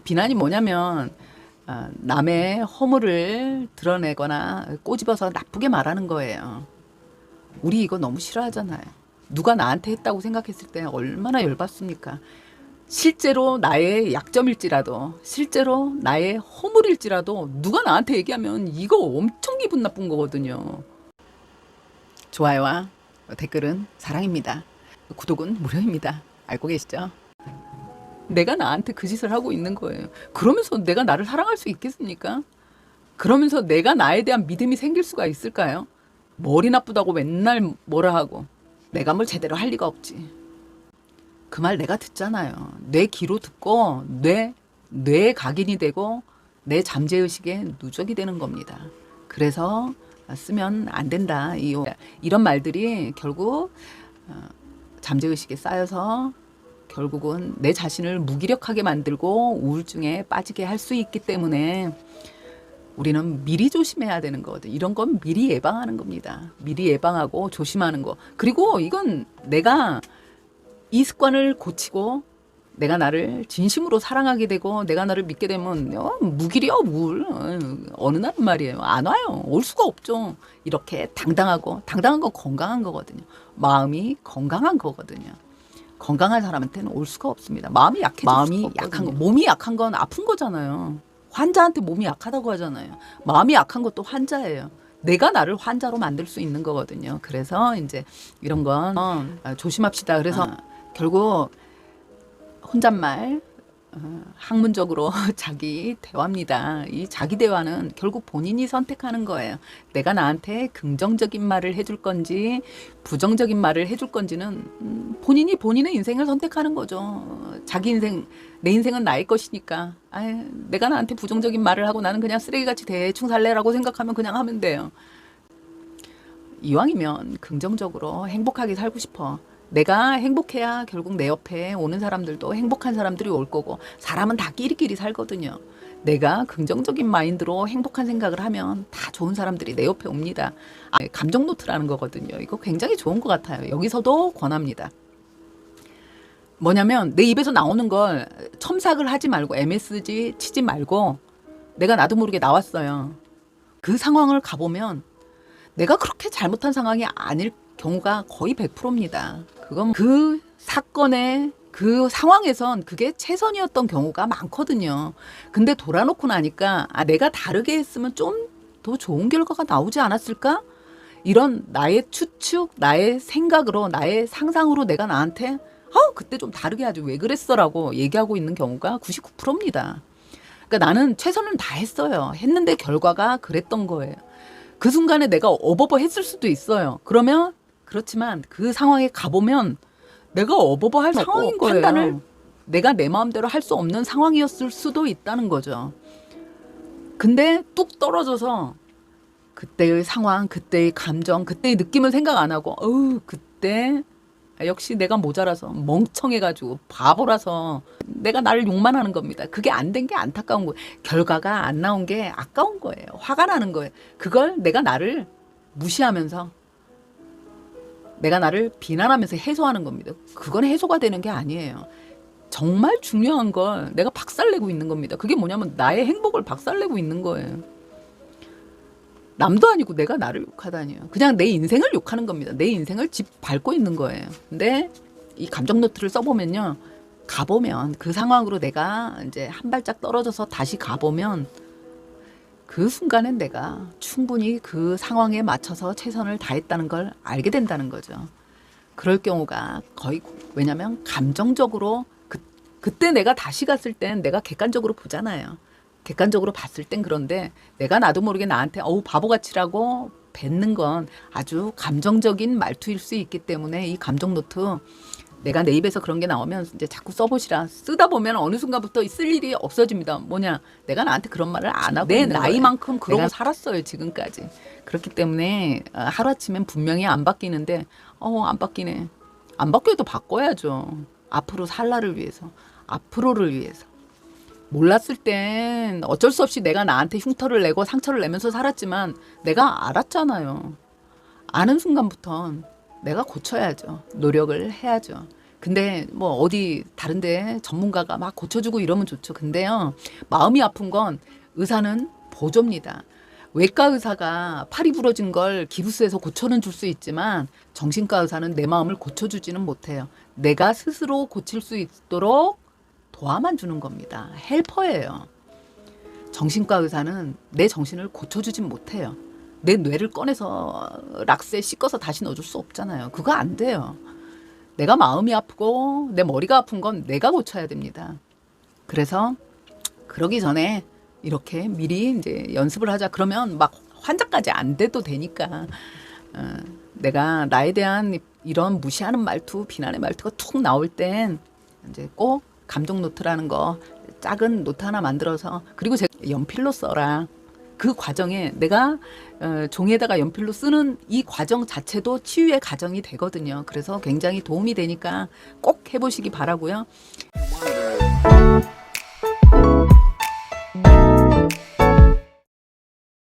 비난이 뭐냐면 남의 허물을 드러내거나 꼬집어서 나쁘게 말하는 거예요. 우리 이거 너무 싫어하잖아요. 누가 나한테 했다고 생각했을 때 얼마나 열받습니까? 실제로 나의 약점일지라도, 실제로 나의 허물일지라도 누가 나한테 얘기하면 이거 엄청 기분 나쁜 거거든요. 좋아요와 댓글은 사랑입니다. 구독은 무료입니다. 알고 계시죠? 내가 나한테 그 짓을 하고 있는 거예요. 그러면서 내가 나를 사랑할 수 있겠습니까? 그러면서 내가 나에 대한 믿음이 생길 수가 있을까요? 머리 나쁘다고 맨날 뭐라 하고 내가 뭘 제대로 할 리가 없지. 그 말 내가 듣잖아요. 내 귀로 듣고 뇌 각인이 되고 내 잠재의식에 누적이 되는 겁니다. 그래서 쓰면 안 된다. 이런 말들이 결국 잠재의식에 쌓여서 결국은 내 자신을 무기력하게 만들고 우울증에 빠지게 할 수 있기 때문에 우리는 미리 조심해야 되는 거거든. 이런 건 미리 예방하는 겁니다. 미리 예방하고 조심하는 거. 그리고 이건 내가 이 습관을 고치고 내가 나를 진심으로 사랑하게 되고 내가 나를 믿게 되면 무길이요 물. 어느 날은 말이에요. 안 와요. 올 수가 없죠. 이렇게 당당한 건 건강한 거거든요. 마음이 건강한 거거든요. 건강한 사람한테는 올 수가 없습니다. 마음이 약한 거, 몸이 약한 건 아픈 거잖아요. 환자한테 몸이 약하다고 하잖아요. 마음이 약한 것도 환자예요. 내가 나를 환자로 만들 수 있는 거거든요. 그래서 이제 이런 건 조심합시다. 그래서 결국 혼잣말 학문적으로 자기 대화입니다. 이 자기 대화는 결국 본인이 선택하는 거예요. 내가 나한테 긍정적인 말을 해줄 건지 부정적인 말을 해줄 건지는 본인이 본인의 인생을 선택하는 거죠. 자기 인생, 내 인생은 나의 것이니까 내가 나한테 부정적인 말을 하고 나는 그냥 쓰레기같이 대충 살래라고 생각하면 그냥 하면 돼요. 이왕이면 긍정적으로 행복하게 살고 싶어. 내가 행복해야 결국 내 옆에 오는 사람들도 행복한 사람들이 올 거고 사람은 다 끼리끼리 살거든요. 내가 긍정적인 마인드로 행복한 생각을 하면 다 좋은 사람들이 내 옆에 옵니다. 감정 노트라는 거거든요. 이거 굉장히 좋은 것 같아요. 여기서도 권합니다. 뭐냐면 내 입에서 나오는 걸 첨삭을 하지 말고 MSG 치지 말고 내가 나도 모르게 나왔어요. 그 상황을 가보면 내가 그렇게 잘못한 상황이 아닐 경우가 거의 100%입니다. 그건 그 사건의 그 상황에선 그게 최선이었던 경우가 많거든요. 근데 돌아놓고 나니까 내가 다르게 했으면 좀 더 좋은 결과가 나오지 않았을까? 이런 나의 추측, 나의 생각으로, 나의 상상으로 내가 나한테 그때 좀 다르게 하지 왜 그랬어라고 얘기하고 있는 경우가 99%입니다. 그러니까 나는 최선을 다했어요. 했는데 결과가 그랬던 거예요. 그 순간에 내가 어버버 했을 수도 있어요. 그렇지만 그 상황에 가보면 내가 어버버 할 상황인 거예요. 판단을 내가 내 마음대로 할 수 없는 상황이었을 수도 있다는 거죠. 근데 뚝 떨어져서 그때의 상황, 그때의 감정, 그때의 느낌을 생각 안 하고 그때 역시 내가 모자라서 멍청해가지고 바보라서 내가 나를 욕만 하는 겁니다. 그게 안 된 게 안타까운 거예요. 결과가 안 나온 게 아까운 거예요. 화가 나는 거예요. 그걸 내가 나를 무시하면서 내가 나를 비난하면서 해소하는 겁니다. 그건 해소가 되는 게 아니에요. 정말 중요한 걸 내가 박살내고 있는 겁니다. 그게 뭐냐면 나의 행복을 박살내고 있는 거예요. 남도 아니고 내가 나를 욕하다니요. 그냥 내 인생을 욕하는 겁니다. 내 인생을 밟고 있는 거예요. 근데 이 감정 노트를 써보면요. 가보면 그 상황으로 내가 이제 한 발짝 떨어져서 다시 가보면 그 순간엔 내가 충분히 그 상황에 맞춰서 최선을 다했다는 걸 알게 된다는 거죠. 그럴 경우가 거의 왜냐면 감정적으로 그때 내가 다시 갔을 땐 내가 객관적으로 보잖아요. 객관적으로 봤을 땐 그런데 내가 나도 모르게 나한테 바보같이라고 뱉는 건 아주 감정적인 말투일 수 있기 때문에 이 감정 노트 내가 내 입에서 그런 게 나오면 이제 자꾸 써보시라. 쓰다 보면 어느 순간부터 쓸 일이 없어집니다. 뭐냐? 내가 나한테 그런 말을 안 하고 내 나이만큼 그러고 살았어요. 지금까지. 그렇기 때문에 하루아침엔 분명히 안 바뀌는데 안 바뀌네. 안 바뀌어도 바꿔야죠. 앞으로 살 날을 위해서. 앞으로를 위해서. 몰랐을 땐 어쩔 수 없이 내가 나한테 흉터를 내고 상처를 내면서 살았지만 내가 알았잖아요. 아는 순간부턴 내가 고쳐야죠. 노력을 해야죠. 근데 뭐 어디 다른데 전문가가 막 고쳐주고 이러면 좋죠. 근데요, 마음이 아픈 건 의사는 보조입니다. 외과 의사가 팔이 부러진 걸 기부스에서 고쳐는 줄 수 있지만 정신과 의사는 내 마음을 고쳐주지는 못해요. 내가 스스로 고칠 수 있도록 도와만 주는 겁니다. 헬퍼예요. 정신과 의사는 내 정신을 고쳐주진 못해요. 내 뇌를 꺼내서 락스에 씻어서 다시 넣어줄 수 없잖아요. 그거 안 돼요. 내가 마음이 아프고 내 머리가 아픈 건 내가 고쳐야 됩니다. 그래서 그러기 전에 이렇게 미리 이제 연습을 하자. 그러면 막 환자까지 안 돼도 되니까. 내가 나에 대한 이런 무시하는 말투, 비난의 말투가 툭 나올 땐 이제 꼭 감정 노트라는 거 작은 노트 하나 만들어서, 그리고 제가 연필로 써라. 그 과정에 내가 종이에다가 연필로 쓰는 이 과정 자체도 치유의 과정이 되거든요. 그래서 굉장히 도움이 되니까 꼭 해보시기 바라고요.